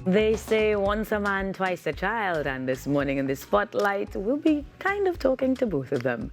They say once a man, twice a child, and this morning in the Spotlight, we'll be kind of talking to both of them.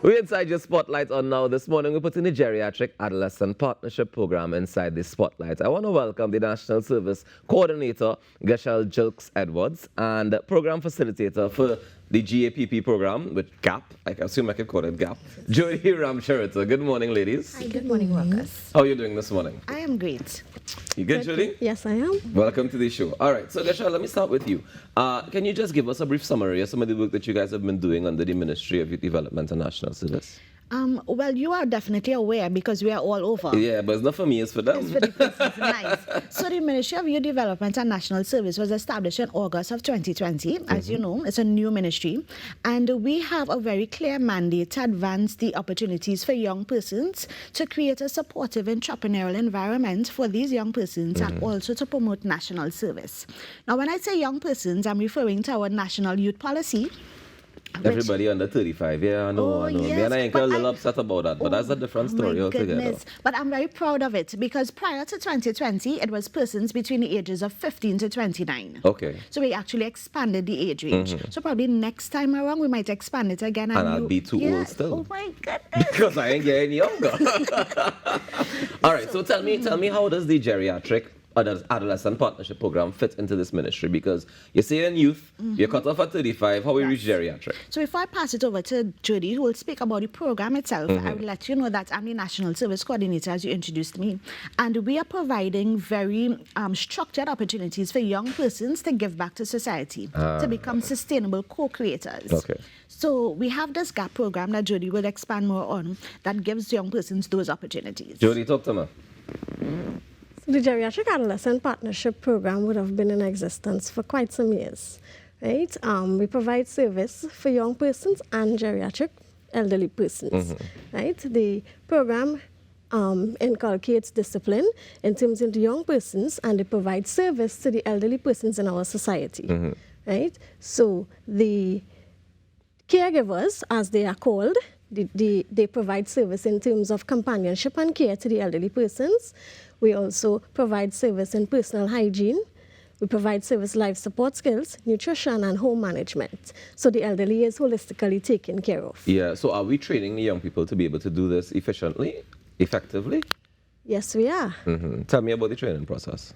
We're inside your Spotlight on now. This morning, we're putting the Geriatric Adolescent Partnership Program inside the Spotlight. I want to welcome the National Service Coordinator, Gachelle Gilkes-Edwards, and Program Facilitator for the GAPP program with GAPP. I assume I could call it GAPP. Jody Ramcharita. Good morning, ladies. Hi, good morning, workers. How are you doing this morning? I am great. You good, Jody? Yes, I am. Welcome to the show. All right, so Gachelle, let me start with you. Can you just give us a brief summary of some of the work that you guys have been doing under the Ministry of Youth Development and National Service? Well, you are definitely aware because we are all over. Yeah, but it's not for me, it's for them. It's for the persons, nice. So the Ministry of Youth Development and National Service was established in August of 2020. As you know, it's a new ministry. And we have a very clear mandate to advance the opportunities for young persons, to create a supportive entrepreneurial environment for these young persons, and also to promote national service. Now, when I say young persons, I'm referring to our national youth policy. Everybody under 35, yeah, I know. Yes, Me and I ain't a little upset about that, but that's a different story altogether. Goodness. But I'm very proud of it because prior to 2020, it was persons between the ages of 15 to 29. Okay. So we actually expanded the age range. So probably next time around, we might expand it again. And I'll be too old still. Oh my goodness. Because I ain't getting younger. All right, so tell me how does the Geriatric Adolescent Partnership Program fit into this ministry? Because you say in youth, you're cut off at 35, how we reach geriatric? So before I pass it over to Jody, who will speak about the program itself, I will let you know that I'm the National Service Coordinator, as you introduced me. And we are providing very structured opportunities for young persons to give back to society, to become sustainable co-creators. Okay. So we have this GAPP program that Jody will expand more on that gives young persons those opportunities. Jody, talk to me. The Geriatric Adolescent Partnership Program would have been in existence for quite some years, right? We provide service for young persons and geriatric elderly persons, right? The program inculcates discipline in terms of the young persons, and it provides service to the elderly persons in our society, right? So the caregivers, as they are called, they provide service in terms of companionship and care to the elderly persons. We also provide service in personal hygiene. We provide service life support skills, nutrition, and home management. So the elderly is holistically taken care of. Yeah, so are we training the young people to be able to do this efficiently, effectively? Yes, we are. Tell me about the training process.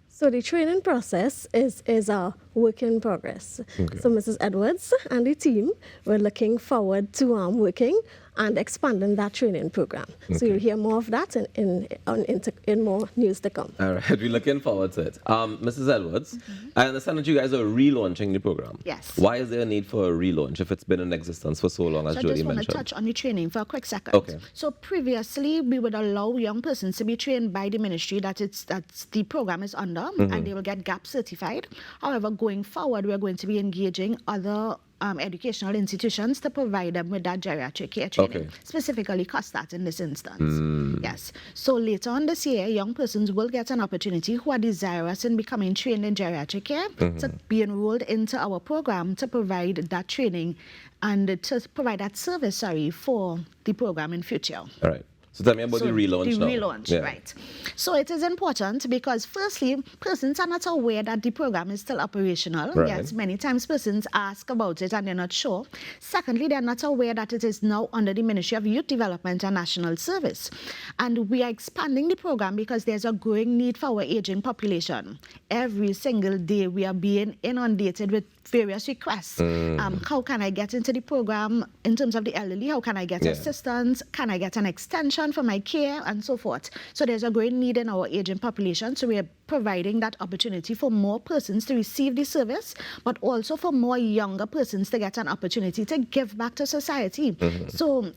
So the training process is a work in progress. Okay. So Mrs. Edwards and the team were looking forward to working and expanding that training program. So you'll hear more of that in more news to come. All right, we're looking forward to it. Mrs. Edwards, I understand that you guys are relaunching the program. Yes. Why is there a need for a relaunch if it's been in existence for so long, as So I Jody just want to mentioned? touch on the training for a quick second. Okay. So previously, we would allow young persons to be trained by the ministry that the program is under, and they will get GAPP certified. However, going forward, we're going to be engaging other educational institutions to provide them with that geriatric care training, specifically COSTAT in this instance. Yes. So later on this year, young persons will get an opportunity who are desirous in becoming trained in geriatric care to be enrolled into our program to provide that training and to provide that service, for the program in future. All right. So tell me about the relaunch now. The relaunch, right. So it is important because firstly, persons are not aware that the program is still operational. Right. Yes, many times persons ask about it and they're not sure. Secondly, they're not aware that it is now under the Ministry of Youth Development and National Service. And we are expanding the program because there's a growing need for our aging population. Every single day we are being inundated with various requests. How can I get into the program in terms of the elderly? How can I get assistance? Can I get an extension for my care? And so forth. So there's a great need in our aging population. So we are providing that opportunity for more persons to receive the service, but also for more younger persons to get an opportunity to give back to society. So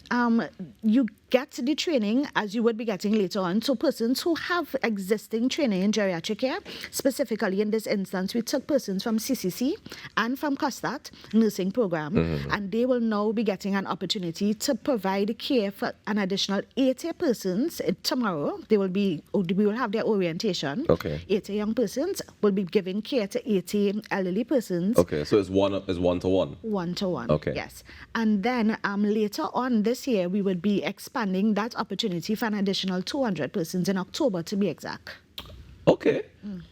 you get the training as you would be getting later on. So persons who have existing training in geriatric care, specifically in this instance, we took persons from CCC and from COSTAT nursing program, and they will now be getting an opportunity to provide care for an additional 80 persons tomorrow. We will have their orientation. Okay. 80 young persons will be giving care to 80 elderly persons. Okay, so it's one-to-one. One-to-one, Okay. yes. And then later on this year, we would be expanding that opportunity for an additional 200 persons in October, to be exact. Okay.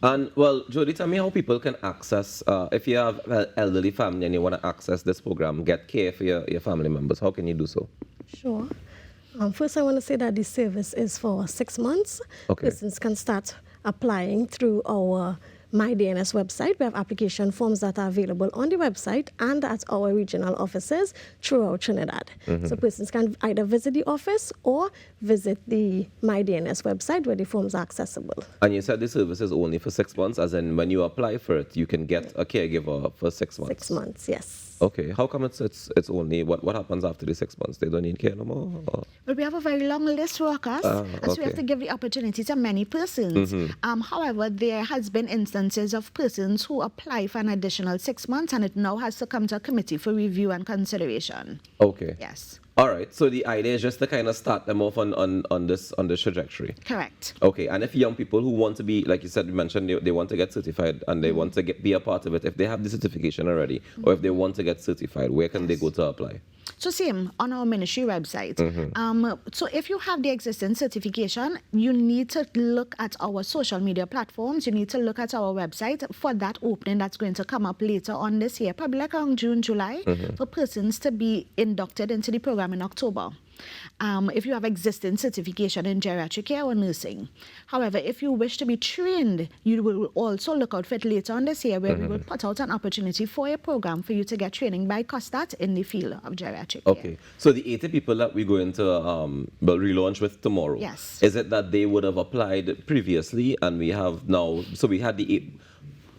And, well, Jody, tell me how people can access, if you have an elderly family and you want to access this program, get care for your family members, how can you do so? Sure. First, I want to say that the service is for 6 months. Okay. Persons can start applying through our MyDNS website. We have application forms that are available on the website and at our regional offices throughout Trinidad. So persons can either visit the office or visit the MyDNS website where the forms are accessible. And you said the service is only for 6 months, as in when you apply for it, you can get a caregiver for 6 months. 6 months, yes. Okay, how come it's only, what happens after the 6 months? They don't need care no more? Or? Well, we have a very long list for us, so we have to give the opportunity to many persons. However, there has been instances of persons who apply for an additional 6 months, and it now has to come to a committee for review and consideration. Okay. Yes. All right, so the idea is just to kind of start them off on this trajectory. Correct. Okay, and if young people who want to be, like you mentioned, they want to get certified and they want to be a part of it, if they have the certification already, or if they want to get certified, where can they go to apply? So same on our ministry website. So if you have the existing certification, you need to look at our social media platforms. You need to look at our website for that opening that's going to come up later on this year, probably like around June, July, for persons to be inducted into the program in October. If you have existing certification in geriatric care or nursing. However, if you wish to be trained, you will also look out for it later on this year, where we will put out an opportunity for a program for you to get training by COSTAT in the field of geriatric care. Okay, so the 80 people that we go into relaunch with tomorrow, yes, is it that they would have applied previously and we have now, so we had the 8,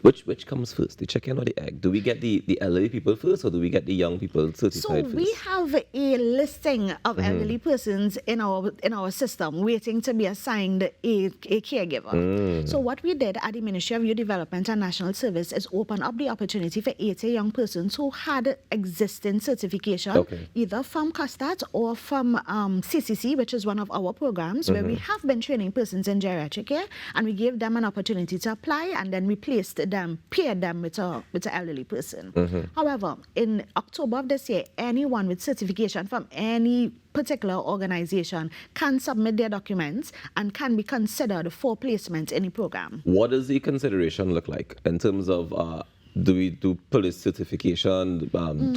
which comes first, the chicken or the egg? Do we get the elderly people first, or do we get the young people certified first? So we have a listing of elderly persons in our system waiting to be assigned a caregiver. So what we did at the Ministry of Youth Development and National Service is open up the opportunity for 80 young persons who had existing certification, either from COSTAT or from CCC, which is one of our programs, where we have been training persons in geriatric care, and we gave them an opportunity to apply, and then we paired them with an elderly person. However, in October of this year, anyone with certification from any particular organization can submit their documents and can be considered for placement in the program. What does the consideration look like in terms of do we do police certification,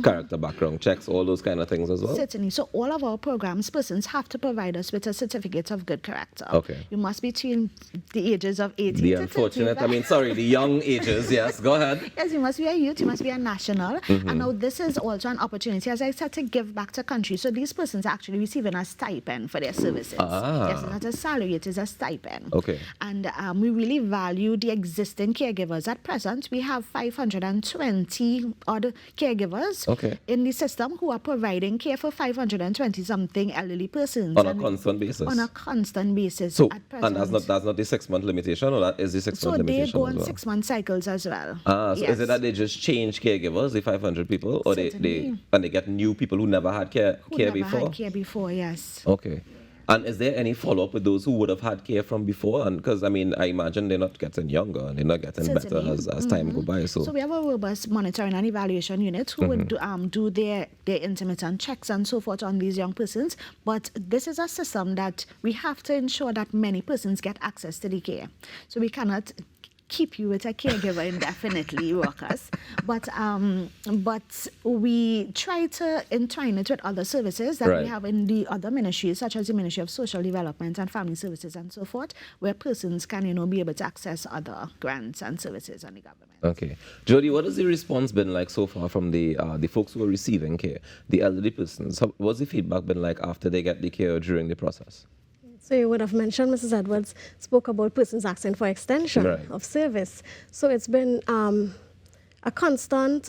character background checks, all those kind of things as well? Certainly. So all of our programs, persons have to provide us with a certificate of good character. Okay. You must be between the ages of 18 the to unfortunate, 35. the young ages, yes, go ahead. Yes, you must be a youth, you must be a national. And now this is also an opportunity, as I said, to give back to country. So these persons are actually receiving a stipend for their services. Yes, it's not a salary, it is a stipend. Okay. And we really value the existing caregivers. At present, we have 520 odd caregivers in the system who are providing care for 520 something elderly persons on a constant basis. On a constant basis. So, at present. and that's not the 6 month limitation, or that is the 6 month limitation? So they go on as well? 6 month cycles as well. So yes. is it that they just change caregivers, the 500 people, or they get new people who never had care before? Had care before, yes. Okay. And is there any follow-up with those who would have had care from before? And because, I imagine they're not getting younger and they're not getting better as time goes by. So we have a robust monitoring and evaluation unit who would do their intermittent checks and so forth on these young persons. But this is a system that we have to ensure that many persons get access to the care. So we cannot keep you with a caregiver indefinitely, workers. But we try to entwine it with other services that we have in the other ministries, such as the Ministry of Social Development and Family Services and so forth, where persons can, be able to access other grants and services on the government. Okay. Jody, what has the response been like so far from the folks who are receiving care, the elderly persons? What's the feedback been like after they get the care during the process? So you would have mentioned, Mrs. Edwards spoke about persons asking for extension of service. So it's been a constant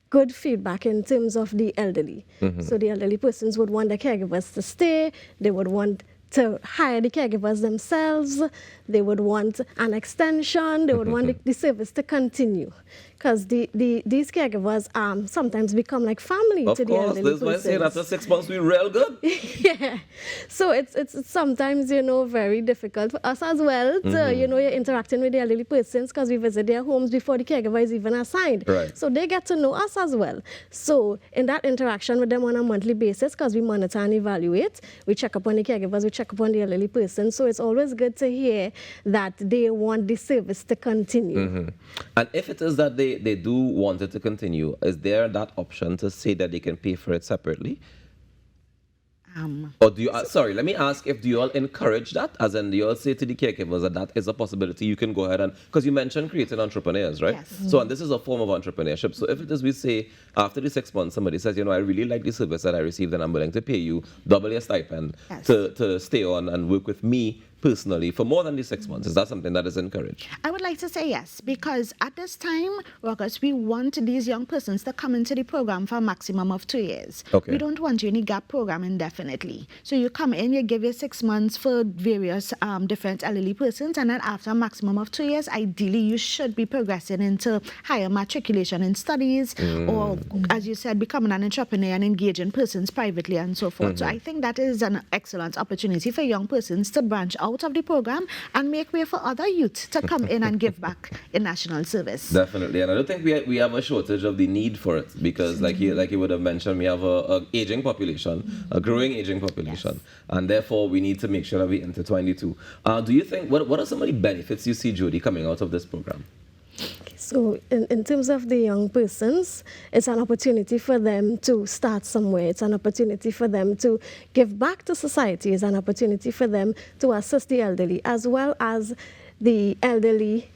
good feedback in terms of the elderly. So the elderly persons would want their caregivers to stay. They would want to hire the caregivers themselves. They would want an extension. They would want the service to continue. Because these caregivers sometimes become like family to the elderly persons. Of course, that's why I say after 6 months we're real good. Yeah. So it's sometimes, very difficult for us as well to, you're interacting with the elderly persons because we visit their homes before the caregiver is even assigned. Right. So they get to know us as well. So in that interaction with them on a monthly basis, because we monitor and evaluate, we check up on the caregivers, we check up on the elderly person. So it's always good to hear that they want the service to continue. And if it is that they do want it to continue, is there that option to say that they can pay for it separately? Or do you, sorry, let me ask, do you all encourage that? As in, do you all say to the caregivers that is a possibility, you can go ahead and, because you mentioned creating entrepreneurs, right? Yes. So, and this is a form of entrepreneurship. So if it is, we say, after the 6 months, somebody says, I really like the service that I received and I'm willing to pay you double your stipend to stay on and work with me personally for more than the 6 months. Is that something that is encouraged? I would like to say yes, because at this time, workers, we want these young persons to come into the program for a maximum of 2 years. Okay. We don't want you in the GAPP program indefinitely. So you come in, you give your 6 months for various different elderly persons, and then after a maximum of 2 years, ideally you should be progressing into higher matriculation in studies, or as you said, becoming an entrepreneur and engaging persons privately and so forth. So I think that is an excellent opportunity for young persons to branch out of the program and make way for other youth to come in and give back in national service. Definitely, and I don't think we have a shortage of the need for it, because like you would have mentioned, we have a aging population, a growing aging population, and therefore we need to make sure that we intertwine the two. Do you think, what are some of the benefits you see, Jody, coming out of this program? So in terms of the young persons, it's an opportunity for them to start somewhere. It's an opportunity for them to give back to society. It's an opportunity for them to assist the elderly, as well as the elderly,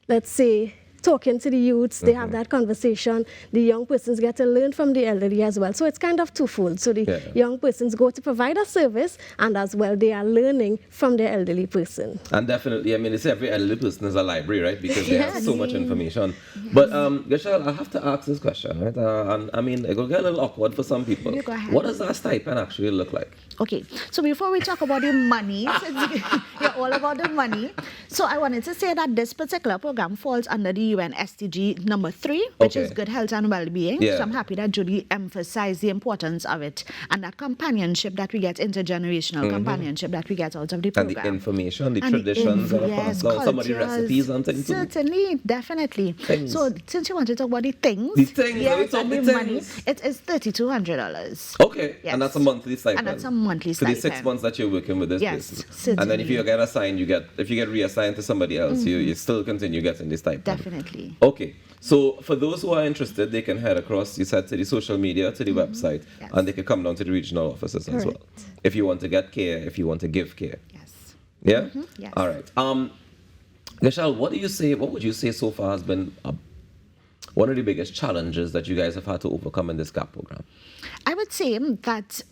let's say, talking to the youths, they have that conversation. The young persons get to learn from the elderly as well. So it's kind of twofold. So the young persons go to provide a service, and as well they are learning from their elderly person. And definitely, I mean, it's every elderly person is a library, right? Because they have so much information. But Gachelle, I have to ask this question, right? And I mean, it will get a little awkward for some people. You go ahead. What does that stipend actually look like? Okay, so before we talk about the money, you're all about the money. So I wanted to say that this particular program falls under the UN SDG number 3, which is good health and well-being. Yeah. So I'm happy that Jody emphasized the importance of it and that companionship that we get, intergenerational companionship that we get out of the program. And the information, the traditions that are passed down, some of the recipes and things too. Certainly, definitely. Things. So since you want to talk about the things, yes, and the money, it is $3,200. Okay, Yes. and that's a monthly stipend. And that's a monthly For the stipend. 6 months that you're working with this Yes, person. certainly. And then if you get assigned, if you get reassigned to somebody else, you still continue getting the stipend. Definitely. Okay, so for those who are interested, they can head across, you said, to the social media, to the website, and they can come down to the regional offices as well. If you want to get care, if you want to give care. Yes. Yeah? Yes. All right. Gachelle, what would you say so far has been one of the biggest challenges that you guys have had to overcome in this GAPP program? I would say that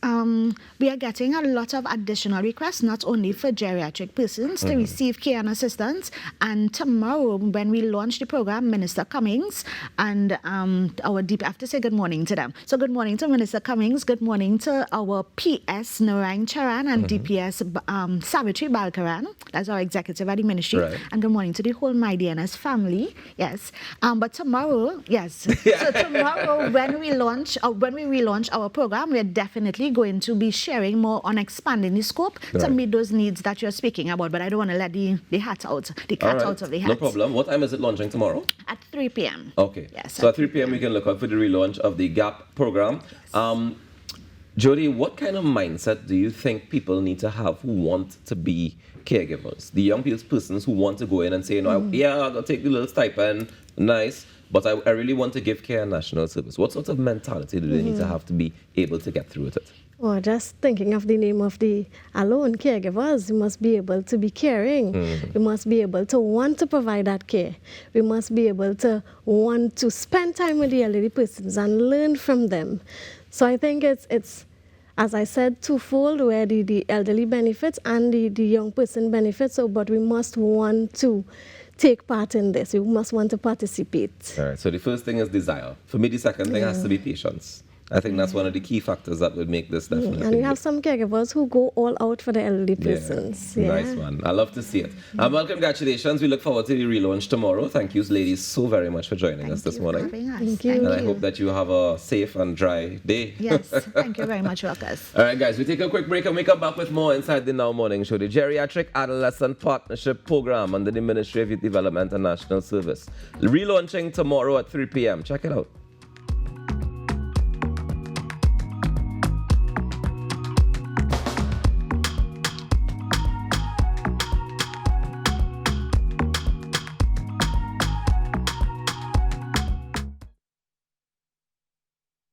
we are getting a lot of additional requests, not only for geriatric persons to receive care and assistance. And tomorrow, when we launch the program, Minister Cummings and our DP, I have to say good morning to them. So good morning to Minister Cummings, good morning to our PS, Ramcharita, and DPS, Savitri Balkaran, that's our executive at the ministry. Right. And good morning to the whole My DNS family, yes. But tomorrow, so tomorrow when we relaunch our program, we're definitely going to be sharing more on expanding the scope to meet those needs that you're speaking about. But I don't want to let the cat out of the hat. No problem. What time is it launching tomorrow? At 3 p.m. Okay. Yes. So at 3 p.m. we can look out for the relaunch of the GAPP program. Yes. Jody, what kind of mindset do you think people need to have who want to be caregivers? The young persons who want to go in and say, I'm going to take the little stipend, nice, but I really want to give care and national service. What sort of mentality do they need to have to be able to get through with it? Well, just thinking of the name of the alone caregivers, you must be able to be caring. You must be able to want to provide that care. We must be able to want to spend time with the elderly persons and learn from them. So I think it's as I said, twofold, where the elderly benefits and the young person benefits. So, but we must want to take part in this. We must want to participate. All right. So the first thing is desire. For me, the second thing has to be patience. I think that's one of the key factors that would make this definitely. And you have some caregivers who go all out for the elderly persons. Yeah. Nice one. I love to see it. Well, congratulations. We look forward to the relaunch tomorrow. Thank you, ladies, so very much for joining us this morning. Thank you. And I hope that you have a safe and dry day. Yes, thank you very much, Ruckus. All right, guys, we take a quick break and we come back with more inside the Now Morning Show, the Geriatric Adolescent Partnership Program under the Ministry of Youth Development and National Service. Relaunching tomorrow at 3 p.m. Check it out.